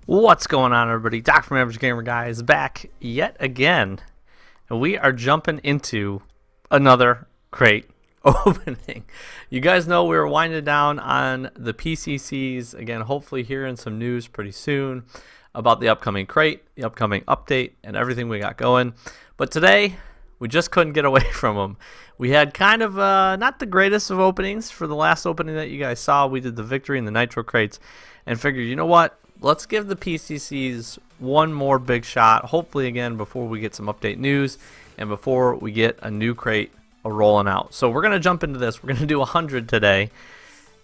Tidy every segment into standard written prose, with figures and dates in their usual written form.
What's going on, everybody? Doc from Average Gamer Guy is back yet again, and we are jumping into another crate opening. You guys know we were winding down on the PCCs again. Hopefully, hearing some news pretty soon about the upcoming crate, the upcoming update, and everything we got going. But today, we just couldn't get away from them. We had kind of not the greatest of openings for the last opening that you guys saw. We did the Victory and the Nitro crates, and figured, you know what? Let's give the PCCs one more big shot, hopefully again before we get some update news and before we get a new crate rolling out. So we're going to jump into this. We're going to do 100 today.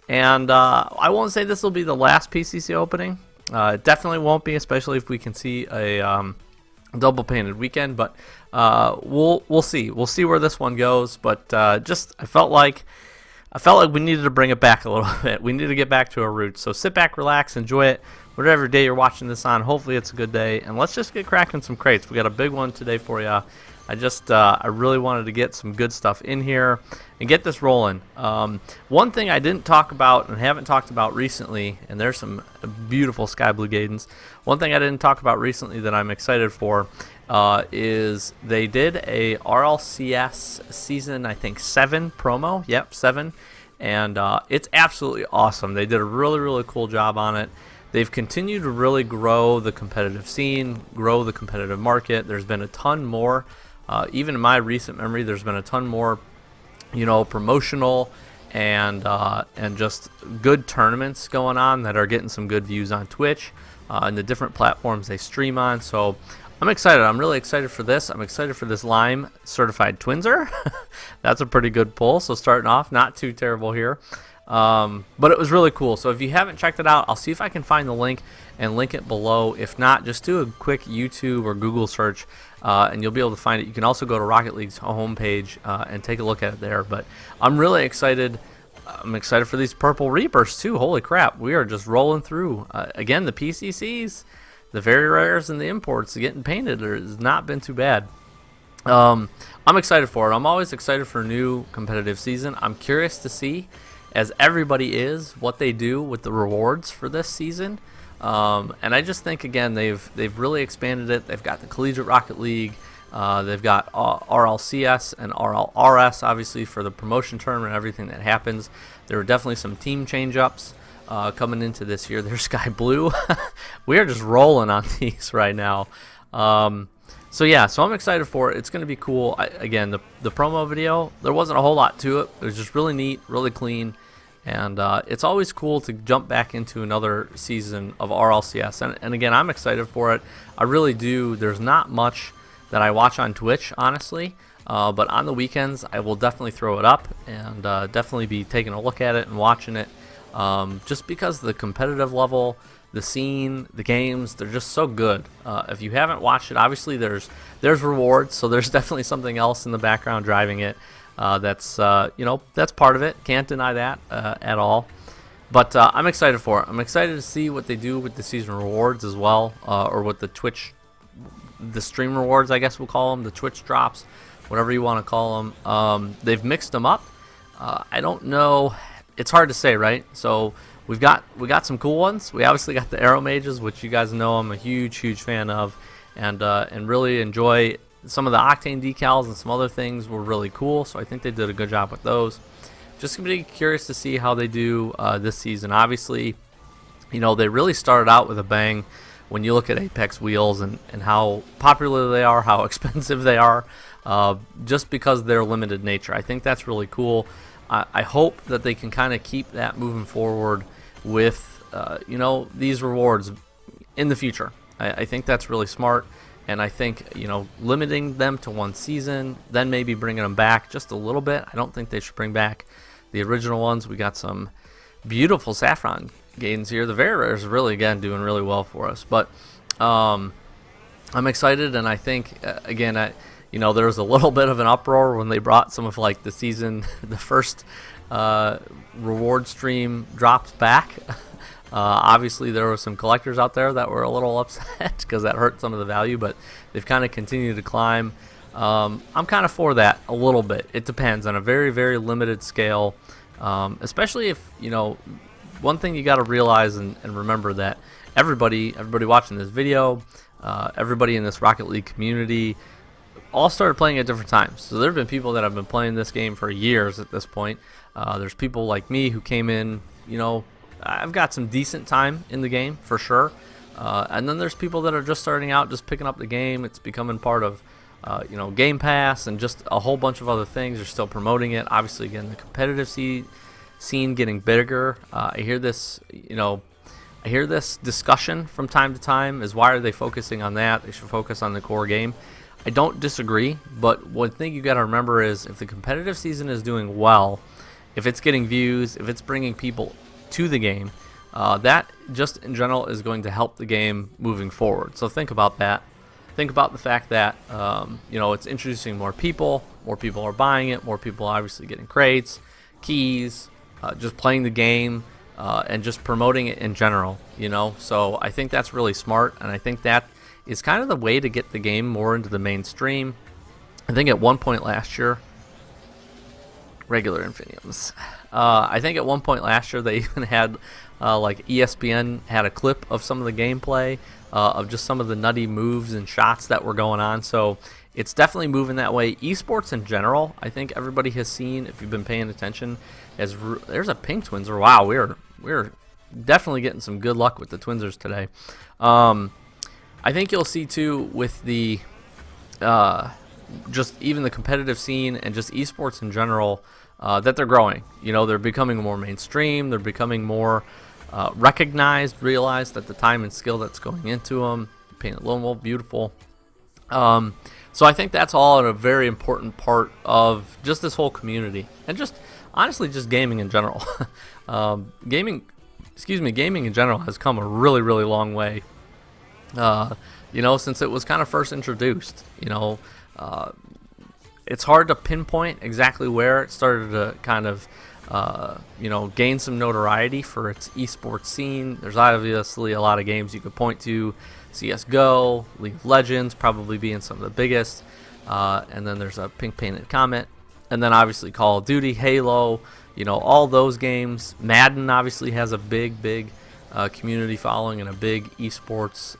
And I won't say this will be the last PCC opening. It definitely won't be, especially if we can see a double painted weekend. But we'll see. We'll see where this one goes. But I felt like we needed to bring it back a little bit. We need to get back to our roots. So sit back, relax, enjoy it. Whatever day you're watching this on, hopefully it's a good day. And let's just get cracking some crates. We got a big one today for you. I really wanted to get some good stuff in here and get this rolling. One thing I didn't talk about and haven't talked about recently, and there's some beautiful sky blue Gadens. One thing I didn't talk about recently that I'm excited for is they did a RLCS season, I think 7 promo. Yep, 7. And it's absolutely awesome. They did a really, really cool job on it. They've continued to really grow the competitive scene, grow the competitive market. There's been a ton more, even in my recent memory, there's been a ton more, promotional and just good tournaments going on that are getting some good views on Twitch and the different platforms they stream on. So I'm excited. I'm really excited for this. I'm excited for this Lime Certified Twinser. That's a pretty good pull. So starting off, not too terrible here. But it was really cool. So if you haven't checked it out, I'll see if I can find the link and link it below. If not, just do a quick YouTube or Google search and you'll be able to find it. You can also go to Rocket League's homepage and take a look at it there. But I'm really excited. I'm excited for these Purple Reapers too. Holy crap, we are just rolling through. Again, the PCCs, the very rares and the imports getting painted has not been too bad. I'm excited for it. I'm always excited for a new competitive season. I'm curious to see, as everybody is, what they do with the rewards for this season. And I just think, again, they've really expanded it. They've got the Collegiate Rocket League. They've got RLCS and RLRS, obviously, for the promotion tournament and everything that happens. There were definitely some team change-ups coming into this year. There's Sky Blue. We are just rolling on these right now. So I'm excited for it. It's going to be cool. Again, the promo video, there wasn't a whole lot to it. It was just really neat, really clean. And it's always cool to jump back into another season of RLCS. And again, I'm excited for it. I really do. There's not much that I watch on Twitch, honestly. But on the weekends, I will definitely throw it up and definitely be taking a look at it and watching it. Just because the competitive level, the scene, the games, they're just so good. If you haven't watched it, obviously there's rewards, so there's definitely something else in the background driving it. That's part of it. Can't deny that at all. But I'm excited for it. I'm excited to see what they do with the season rewards as well, or with the stream rewards, I guess we'll call them, the Twitch drops, whatever you want to call them. They've mixed them up. I don't know. It's hard to say, right? So we got some cool ones. We obviously got the Aero Mages, which you guys know I'm a huge fan of, and really enjoy. Some of the Octane decals and some other things were really cool, so I think they did a good job with those. Just gonna be curious to see how they do this season. Obviously, they really started out with a bang when you look at Apex wheels and how popular they are, how expensive they are, just because of their limited nature. I think that's really cool. I hope that they can kind of keep that moving forward with these rewards in the future. I think that's really smart. And I think, limiting them to one season, then maybe bringing them back just a little bit. I don't think they should bring back the original ones. We got some beautiful Saffron Gadens here. The very rare is really, again, doing really well for us. But I'm excited, and I think, again, there was a little bit of an uproar when they brought some of, the season, the first reward stream drops back. Obviously, there were some collectors out there that were a little upset because that hurt some of the value, but they've kind of continued to climb. I'm kind of for that a little bit. It depends on a very, very limited scale, especially if, one thing you got to realize and remember that everybody watching this video, everybody in this Rocket League community, all started playing at different times. So there have been people that have been playing this game for years at this point. There's people like me who came in, I've got some decent time in the game for sure. And then there's people that are just starting out, just picking up the game. It's becoming part of, Game Pass and just a whole bunch of other things. They're still promoting it. Obviously, again, the competitive scene getting bigger. I hear this, discussion from time to time is why are they focusing on that? They should focus on the core game. I don't disagree, but one thing you got to remember is if the competitive season is doing well, if it's getting views, if it's bringing people to the game, that just in general is going to help the game moving forward. So think about that. Think about the fact that it's introducing more people are buying it, more people are obviously getting crates, keys, just playing the game, and just promoting it in general. So I think that's really smart, and I think that is kind of the way to get the game more into the mainstream. I think at one point last year, regular Infiniums. I think at one point last year they even had ESPN had a clip of some of the gameplay of just some of the nutty moves and shots that were going on. So it's definitely moving that way. Esports in general, I think everybody has seen, if you've been paying attention, there's a pink Twinser. Wow, we're definitely getting some good luck with the Twinsers today. I think you'll see too with the just even the competitive scene and just esports in general that they're growing. They're becoming more mainstream. They're becoming more recognized, realized that the time and skill that's going into them, painted lone wolf, beautiful. So I think that's all a very important part of just this whole community and just honestly just gaming in general. Gaming in general has come a really, really long way. Since it was kind of first introduced, it's hard to pinpoint exactly where it started to kind of, gain some notoriety for its esports scene. There's obviously a lot of games you could point to, CSGO, League of Legends probably being some of the biggest, and then there's a pink painted comet, and then obviously Call of Duty, Halo, all those games. Madden obviously has a big community following and a big esports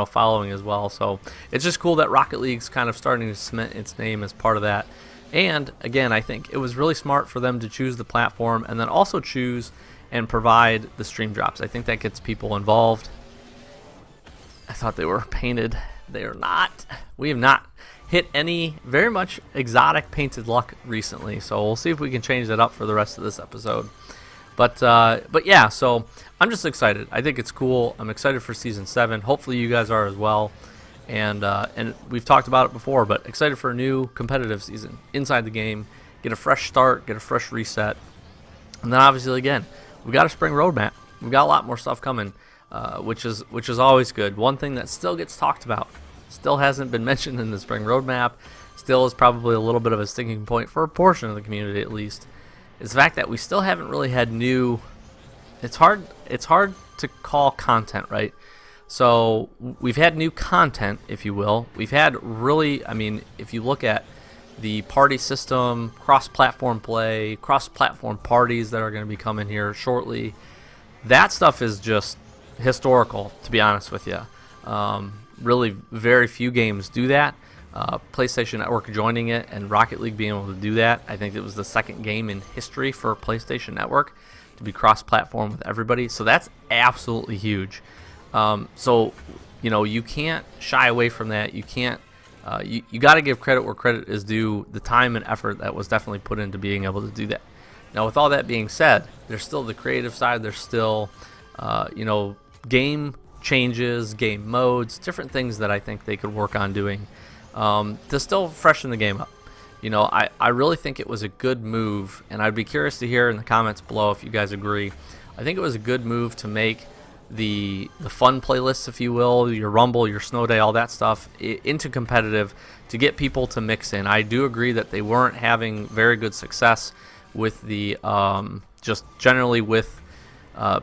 following as well. So it's just cool that Rocket League's kind of starting to cement its name as part of that. And again, I think it was really smart for them to choose the platform and then also choose and provide the stream drops. I think that gets people involved. I thought they were painted. They are not. We have not hit any very much exotic painted luck recently, so we'll see if we can change that up for the rest of this episode. But yeah, so I'm just excited. I think it's cool. I'm excited for Season 7. Hopefully you guys are as well. And we've talked about it before, but excited for a new competitive season inside the game. Get a fresh start, get a fresh reset. And then obviously, again, we got a spring roadmap. We've got a lot more stuff coming, which is always good. One thing that still gets talked about, still hasn't been mentioned in the spring roadmap, still is probably a little bit of a sticking point for a portion of the community at least, is the fact that we still haven't really had new. It's hard to call content, right? So we've had new content, if you will. We've had really, if you look at the party system, cross-platform play, cross-platform parties that are going to be coming here shortly, that stuff is just historical, to be honest with you. Really, very few games do that. PlayStation Network joining it and Rocket League being able to do that. I think it was the second game in history for PlayStation Network to be cross-platform with everybody. So that's absolutely huge. So you can't shy away from that. You can't. You got to give credit where credit is due. The time and effort that was definitely put into being able to do that. Now, with all that being said, there's still the creative side. There's still, game changes, game modes, different things that I think they could work on doing to still freshen the game up. I really think it was a good move, and I'd be curious to hear in the comments below if you guys agree. I think it was a good move to make the fun playlists, if you will, your Rumble, your Snow Day, all that stuff, into competitive to get people to mix in. I do agree that they weren't having very good success with the just generally with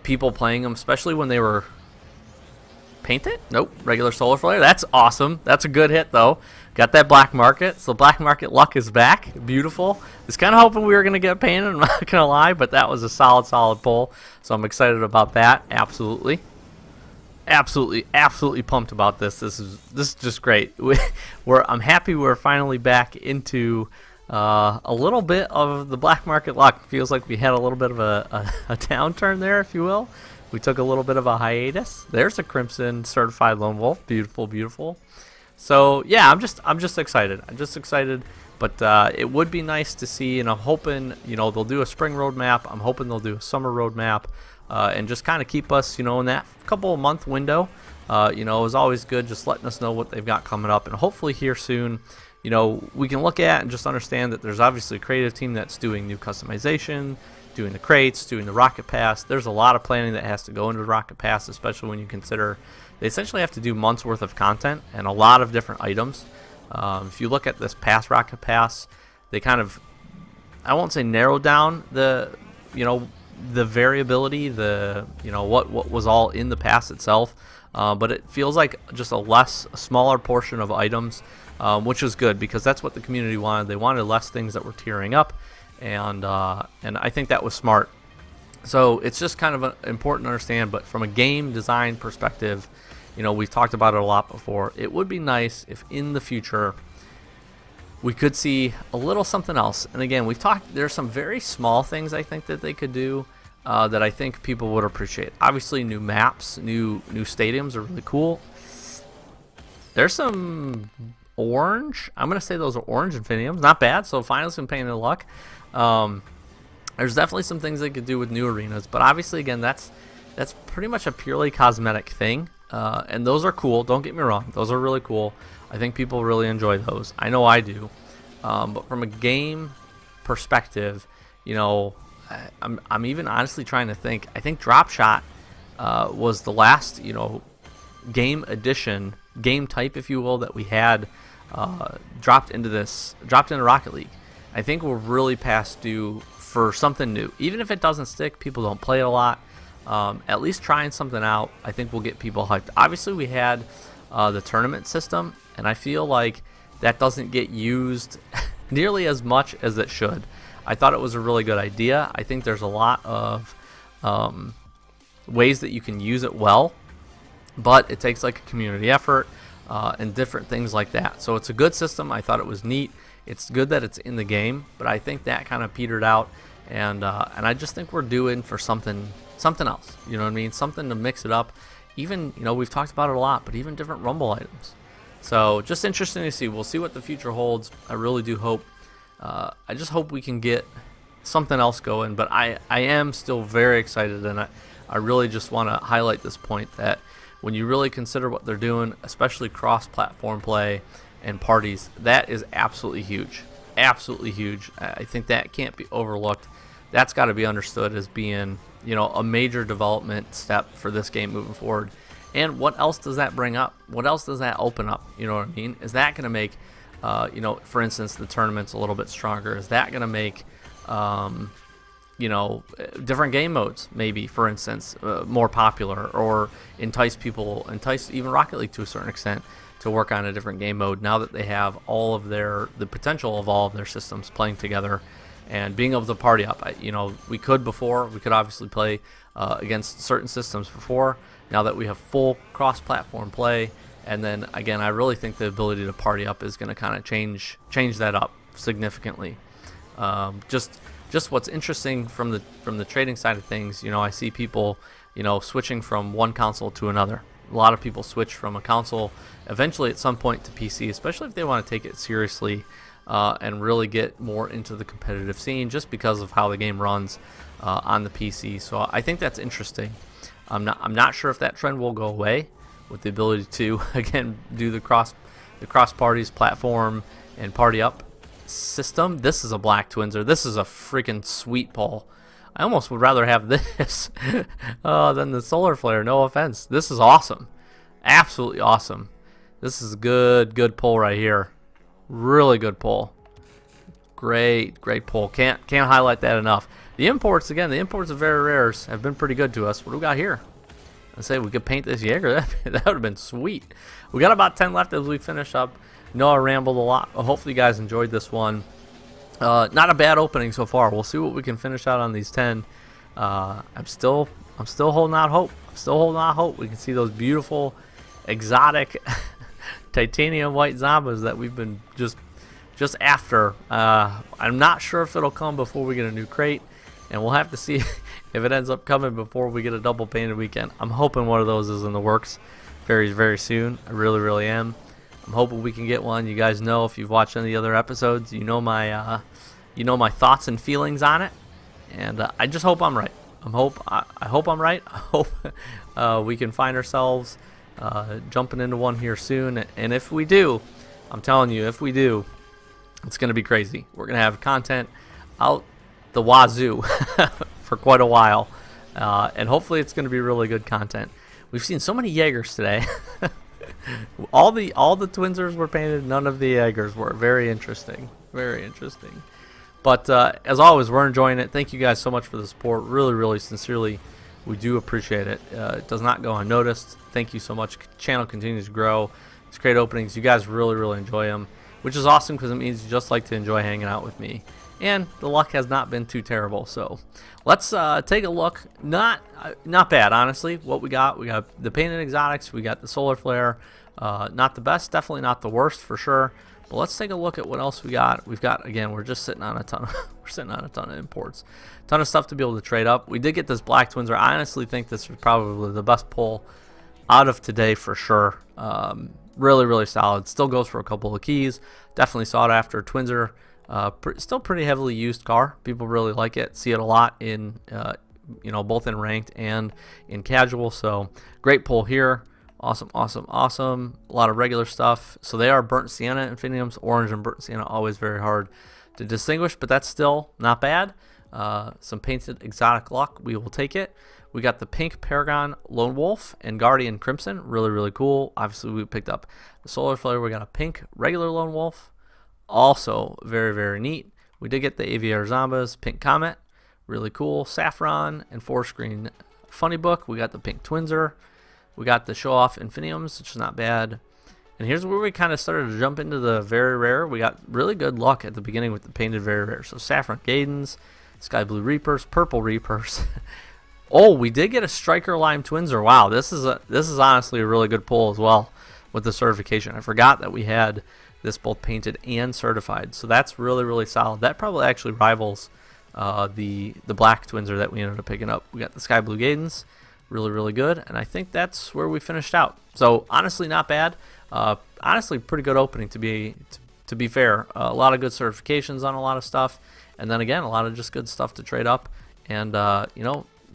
people playing them, especially when they were painted. Nope, regular solar flare. That's awesome. That's a good hit though. Got that black market. So black market luck is back. Beautiful. Was kind of hoping we were going to get painted, I'm not going to lie, but that was a solid pull. So I'm excited about that. Absolutely. absolutely pumped about this. This is just great. I'm happy we're finally back into a little bit of the black market luck. Feels like we had a little bit of a downturn there, if you will. We took a little bit of a hiatus. There's a Crimson Certified Lone Wolf. Beautiful, beautiful. So yeah, I'm just excited. But it would be nice to see, and I'm hoping they'll do a spring roadmap. I'm hoping they'll do a summer roadmap. And just kind of keep us, in that couple of month window. It was always good just letting us know what they've got coming up. And hopefully here soon, we can look at and just understand that there's obviously a creative team that's doing new customization, doing the crates, doing the Rocket Pass. There's a lot of planning that has to go into the Rocket Pass, especially when you consider they essentially have to do months worth of content and a lot of different items. If you look at this past Rocket Pass, they kind of, I won't say narrowed down the variability, what was all in the pass itself, but it feels like just a smaller portion of items, which is good because that's what the community wanted. They wanted less things that were tiering up, and I think that was smart. So it's just kind of important to understand. But from a game design perspective, we've talked about it a lot before. It would be nice if in the future we could see a little something else. And again, we've talked, there's some very small things I think that they could do that I think people would appreciate. Obviously, new maps, new stadiums are really cool. There's some orange. I'm going to say those are orange Infiniums. Not bad. So finally some pain in the luck. There's definitely some things they could do with new arenas. But obviously, again, that's pretty much a purely cosmetic thing. And those are cool. Don't get me wrong. Those are really cool. I think people really enjoy those. I know I do. But from a game perspective, I'm even honestly trying to think. I think Drop Shot was the last, game edition, game type, if you will, that we had dropped into Rocket League. I think we're really past due for something new. Even if it doesn't stick, people don't play it a lot. At least trying something out, I think will get people hyped. Obviously, we had the tournament system, and I feel like that doesn't get used nearly as much as it should. I thought it was a really good idea. I think there's a lot of ways that you can use it well, but it takes like a community effort and different things like that. So it's a good system. I thought it was neat. It's good that it's in the game, but I think that kind of petered out, and I just think we're due for something else. You know what I mean? Something to mix it up. Even, we've talked about it a lot, but even different Rumble items. So just interesting to see. We'll see what the future holds. I really do hope. I just hope we can get something else going. But I am still very excited, and I really just want to highlight this point that when you really consider what they're doing, especially cross-platform play and parties, that is absolutely huge. Absolutely huge. I think that can't be overlooked. That's got to be understood as being, a major development step for this game moving forward. And what else does that bring up? What else does that open up? You know what I mean? Is that going to make, for instance, the tournaments a little bit stronger? Is that going to make, different game modes, maybe, for instance, more popular, or entice even Rocket League to a certain extent to work on a different game mode now that they have all of the potential of all of their systems playing together and being able to party up. We could obviously play against certain systems before. Now that we have full cross-platform play, and then again, I really think the ability to party up is going to kind of change that up significantly. Just what's interesting from the trading side of things, I see people, switching from one console to another. A lot of people switch from a console eventually at some point to PC, especially if they want to take it seriously and really get more into the competitive scene, just because of how the game runs on the PC. So I think that's interesting. I'm not sure if that trend will go away with the ability to again do the cross parties platform and party up system. This is a Black Twinser. This is a freaking sweet pull. I almost would rather have this than the Solar Flare. No offense. This is awesome. Absolutely awesome. This is a good pull right here. Really good pull. Great pull. Can't highlight that enough. The imports of very rares have been pretty good to us. What do we got here? I say we could paint this Jaeger. That would have been sweet. We got about 10 left as we finish up. I rambled a lot. Hopefully you guys enjoyed this one. Not a bad opening so far. We'll see what we can finish out on these 10. I'm still holding out hope. still holding out hope we can see those beautiful, exotic, titanium white Zombas that we've been just after. I'm not sure if it'll come before we get a new crate, and we'll have to see if it ends up coming before we get a double painted weekend. I'm hoping one of those is in the works very, very soon. I really am. I'm hoping we can get one. You guys know, if you've watched any of the other episodes, you know my thoughts and feelings on it, and I just hope I'm right. I hope I'm right. I hope we can find ourselves jumping into one here soon, and if we do, I'm telling you, if we do, it's going to be crazy. We're going to have content out the wazoo for quite a while, and hopefully it's going to be really good content. We've seen so many Jaegers today. all the Twinsers were painted, none of the Jaegers were. Very interesting. But as always, we're enjoying it. Thank you guys so much for the support. Really sincerely, we do appreciate it. It does not go unnoticed. Thank you so much. Channel continues to grow. It's great openings. You guys really enjoy them, which is awesome because it means you just like to enjoy hanging out with me. And the luck has not been too terrible. So let's take a look. Not bad, honestly. What we got the painted exotics. We got the solar flare. Not the best, definitely not the worst for sure. But let's take a look at what else we got. We've got, again, we're just sitting on a ton of imports, ton of stuff to be able to trade up. We did get this black Twinser. I honestly think this was probably the best pull out of today for sure. Really solid. Still goes for a couple of keys. Definitely sought after Twinser. Still pretty heavily used car. People really like it. See it a lot in both in ranked and in casual. So great pull here. Awesome. A lot of regular stuff. So they are burnt sienna Infiniums. Orange and burnt sienna, always very hard to distinguish, but that's still not bad. Some painted exotic luck. We will take it. We got the pink Paragon Lone Wolf and Guardian Crimson. Really cool. Obviously, we picked up the Solar Flare. We got a pink regular Lone Wolf. Also very neat. We did get the Aviator Zombas, pink Comet. Really cool. Saffron and 4-screen Funny Book. We got the pink Twinser. We got the Show Off Infiniums, which is not bad. And here's where we kind of started to jump into the very rare. We got really good luck at the beginning with the painted very rare. So Saffron Gaidens, Sky Blue Reapers, Purple Reapers. Oh, we did get a Striker Lime Twinser. Wow, this is honestly a really good pull as well with the certification. I forgot that we had this both painted and certified. So that's really solid. That probably actually rivals the black Twinser that we ended up picking up. We got the Sky Blue Gaidens. Really good, and I think that's where we finished out. So honestly, not bad. Honestly, pretty good opening to be fair. A lot of good certifications on a lot of stuff, and then again, a lot of just good stuff to trade up. And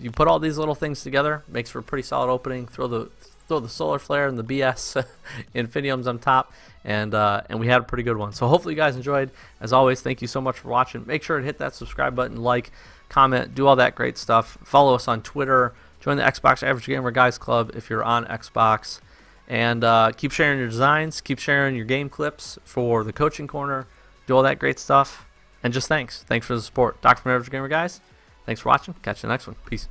you put all these little things together, makes for a pretty solid opening. Throw the Solar Flare and the BS Infiniums on top, and we had a pretty good one. So hopefully you guys enjoyed. As always, thank you so much for watching. Make sure to hit that subscribe button, like, comment, do all that great stuff. Follow us on Twitter. Join the Xbox Average Gamer Guys Club if you're on Xbox. And keep sharing your designs. Keep sharing your game clips for the coaching corner. Do all that great stuff. And just thanks. Thanks for the support. Doc from Average Gamer Guys. Thanks for watching. Catch you in the next one. Peace.